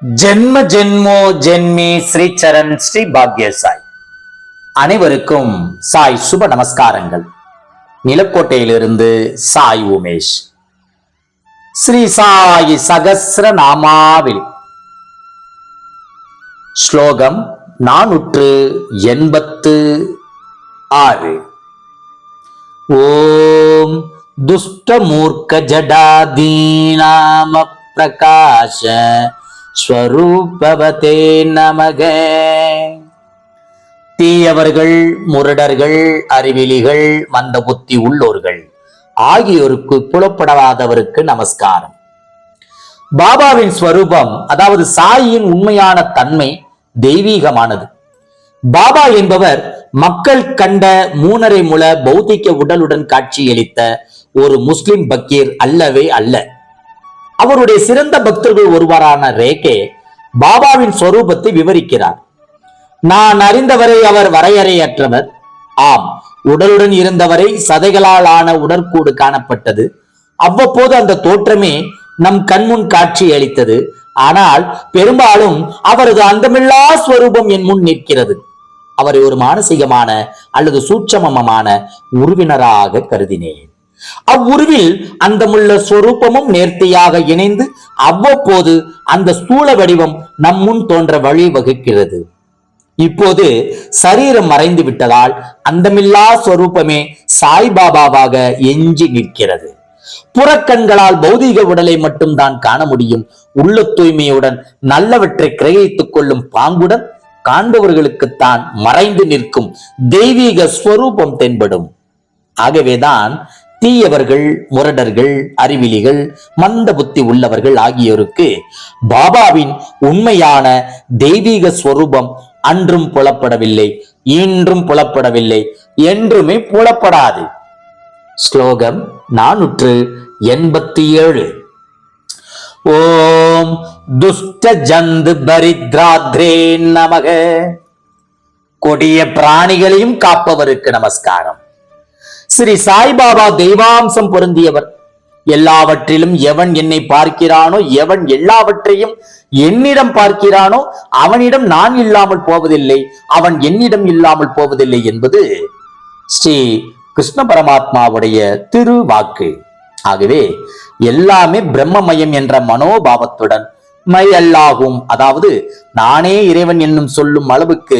ஜென்ம ஜென்மோ ஜென்மி ஸ்ரீ சரண் ஸ்ரீ பாக்ய சாய். அனைவருக்கும் சாய் சுப நமஸ்காரங்கள். நிலக்கோட்டையிலிருந்து சாய் உமேஷ். ஸ்ரீ சாய் சகஸ்ர நாமாவளி ஸ்லோகம் 486. ஓம் துஷ்ட மூர்க்க ஜடாதீனாம பிரகாஷ ஸ்வரூபவதே நமக. தீயவர்கள், முரடர்கள், அறிவிலிகள், மந்த புத்தி உள்ளோர்கள் ஆகியோருக்கு புலப்படாதவருக்கு நமஸ்காரம். பாபாவின் ஸ்வரூபம், அதாவது சாயின் உண்மையான தன்மை தெய்வீகமானது. பாபா என்பவர் மக்கள் கண்ட 3.5 முழ பௌத்திக உடலுடன் காட்சியளித்த ஒரு முஸ்லிம் பக்கீர் அல்லவே அல்ல. அவருடைய சிறந்த பக்தர்கள் ஒருவரான ரேகே பாபாவின் ஸ்வரூபத்தை விவரிக்கிறார். நான் அறிந்தவரை அவர் வரையறையற்றவர். ஆம், உடலுடன் இருந்தவரை சதைகளால் ஆன உடற்கூடு காணப்பட்டது. அவ்வப்போது அந்த தோற்றமே நம் கண்முன் காட்சி அளித்தது. ஆனால் பெரும்பாலும் அவரது அந்தமில்லா ஸ்வரூபம் என் முன் நிற்கிறது. அவரை ஒரு மானசீகமான அல்லது சூட்சமமான உருவினராக கருதினேன். அவ்வுருவில் அந்தமுள்ள ஸ்வரூபமும் நேர்த்தியாக இணைந்து அவ்வப்போது அந்த ஸ்தூல வடிவம் நம் முன் தோன்ற வழி வகுக்கிறது. இப்போது சரீரம் மறைந்து விட்டதால் அந்தமில்லா ஸ்வரூபமே சாய்பாபாவாக எஞ்சி நிற்கிறது. புறக்கண்களால் பௌதீக உடலை மட்டும் தான் காண முடியும். உள்ள தூய்மையுடன் நல்லவற்றை கிரகித்துக் கொள்ளும் பாங்குடன் காண்பவர்களுக்குத்தான் மறைந்து நிற்கும் தெய்வீக ஸ்வரூபம் தென்படும். ஆகவேதான் தீயவர்கள், முரடர்கள், அறிவிலிகள், மந்த புத்தி உள்ளவர்கள் ஆகியோருக்கு பாபாவின் உண்மையான தெய்வீக ஸ்வரூபம் அன்றும் புலப்படவில்லை, இன்றும் புலப்படவில்லை, என்றுமே புலப்படாது. ஸ்லோகம் 487. ஓம் துஷ்ட ஜந்து பரித்ராத்ரே நமக. கொடிய பிராணிகளையும் காப்பவருக்கு நமஸ்காரம். ஸ்ரீ சாய்பாபா தெய்வாம்சம் பொருந்தியவர். எல்லாவற்றிலும் எவன் என்னை பார்க்கிறானோ, எவன் எல்லாவற்றையும் என்னிடம் பார்க்கிறானோ அவனிடம் நான் இல்லாமல் போவதில்லை, அவன் என்னிடம் இல்லாமல் போவதில்லை என்பது ஸ்ரீ கிருஷ்ண பரமாத்மாவுடைய திருவாக்கு. ஆகவே எல்லாமே பிரம்மமயம் என்ற மனோபாவத்துடன் மையல்லாகும், அதாவது நானே இறைவன் என்னும் சொல்லும் அளவுக்கு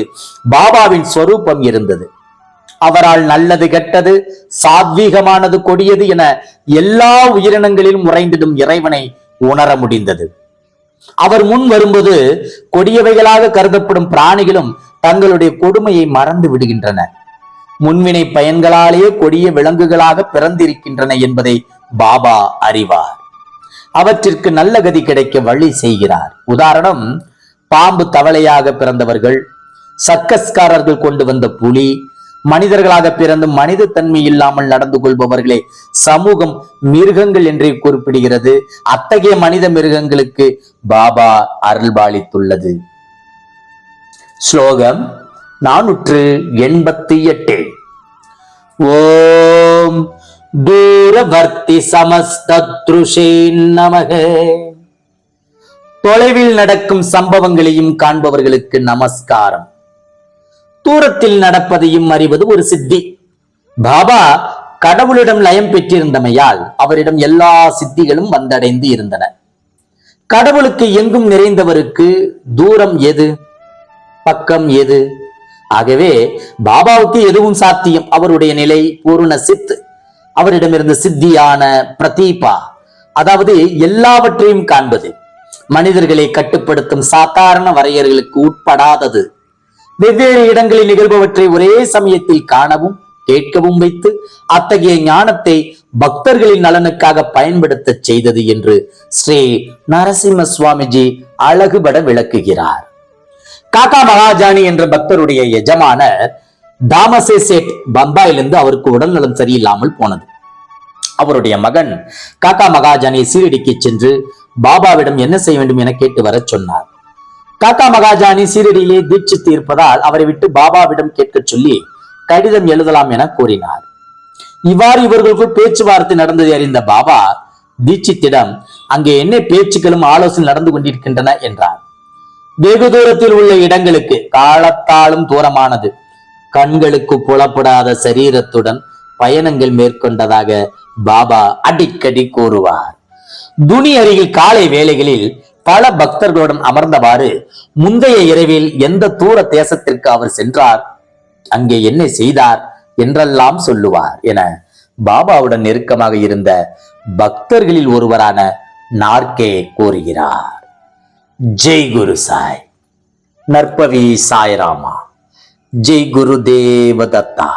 பாபாவின் ஸ்வரூபம் இருந்தது. அவரால் நல்லது, கெட்டது, சாத்வீகமானது, கொடியது என எல்லா உயிரினங்களிலும் உறைந்திடும் இறைவனை உணர முடிந்தது. அவர் முன் வரும்போது கொடியவைகளாக கருதப்படும் பிராணிகளும் தங்களுடைய கொடுமையை மறந்து விடுகின்றன. முன்வினை பயன்களாலேயே கொடிய விலங்குகளாக பிறந்திருக்கின்றன என்பதை பாபா அறிவார். அவற்றிற்கு நல்ல கதி கிடைக்க வழி செய்கிறார். உதாரணம், பாம்பு தவளையாக பிறந்தவர்கள், சர்க்கஸ்காரர்கள் கொண்டு வந்த புலி, மனிதர்களாக பிறந்து மனித தன்மை இல்லாமல் நடந்து கொள்பவர்களே சமூகம் மிருகங்கள் என்றே குறிப்பிடுகிறது. அத்தகைய மனித மிருகங்களுக்கு பாபா அருள்பாலித்துள்ளது. ஸ்லோகம் 488. ஓம் தூரவர்த்தி சமஸ்தத்ருஷே நமக. தொலைவில் நடக்கும் சம்பவங்களையும் காண்பவர்களுக்கு நமஸ்காரம். தூரத்தில் நடப்பதையும் அறிவது ஒரு சித்தி. பாபா கடவுளிடம் லயம் பெற்றிருந்தமையால் அவரிடம் எல்லா சித்திகளும் வந்தடைந்து இருந்தன. கடவுளுக்கு எங்கும் நிறைந்தவருக்கு தூரம் எது, பக்கம் எது? ஆகவே பாபாவுக்கு எதுவும் சாத்தியம். அவருடைய நிலை பூர்ண சித்து. அவரிடமிருந்து சித்தியான பிரதீபா, அதாவது எல்லாவற்றையும் காண்பது, மனிதர்களை கட்டுப்படுத்தும் சாதாரண வரையறைகளுக்கு உட்படாதது. வெவ்வேறு இடங்களில் நிகழ்பவற்றை ஒரே சமயத்தில் காணவும் கேட்கவும் வைத்து அத்தகைய ஞானத்தை பக்தர்களின் நலனுக்காக பயன்படுத்த செய்தது என்று ஸ்ரீ நரசிம்ம சுவாமிஜி அழகுபட விளக்குகிறார். காக்கா மகாஜானி என்ற பக்தருடைய எஜமானர் தாமசே சேட் பம்பாயிலிருந்து அவருக்கு உடல் நலம் சரியில்லாமல் போனது. அவருடைய மகன் காக்கா மகாஜானியை சீரடிக்கு சென்று பாபாவிடம் என்ன செய்ய வேண்டும் என கேட்டு வர சொன்னார். காக்கா மகாஜானி சீரடியிலே தீட்சித்து இருப்பதால் அவரை விட்டு பாபாவிடம் கேட்க சொல்லி கடிதம் எழுதலாம் என கூறினார். இவ்வாறு இவர்களுக்குள் பேச்சுவார்த்தை நடந்ததை அறிந்த பாபா தீட்சித்திடம் அங்கே என்ன பேச்சுக்களும் ஆலோசனை நடந்து கொண்டிருக்கின்றன என்றார். வெகு தூரத்தில் உள்ள இடங்களுக்கு, காலத்தாலும் தூரமானது, கண்களுக்கு புலப்படாத சரீரத்துடன் பயணங்கள் மேற்கொண்டதாக பாபா அடிக்கடி கூறுவார். துனி அருகில் காலை வேளைகளில் பல பக்தர்களுடன் அமர்ந்தவாறு முந்தைய இரவில் எந்த தூர தேசத்திற்கு அவர் சென்றார், அங்கே என்ன செய்தார் என்றெல்லாம் சொல்லுவார் என பாபாவுடன் நெருக்கமாக இருந்த பக்தர்களில் ஒருவரான நார்கே கூறுகிறார். ஜெய் குரு சாய். நற்பவி சாய்ராமா. ஜெய் குரு தேவதத்தா.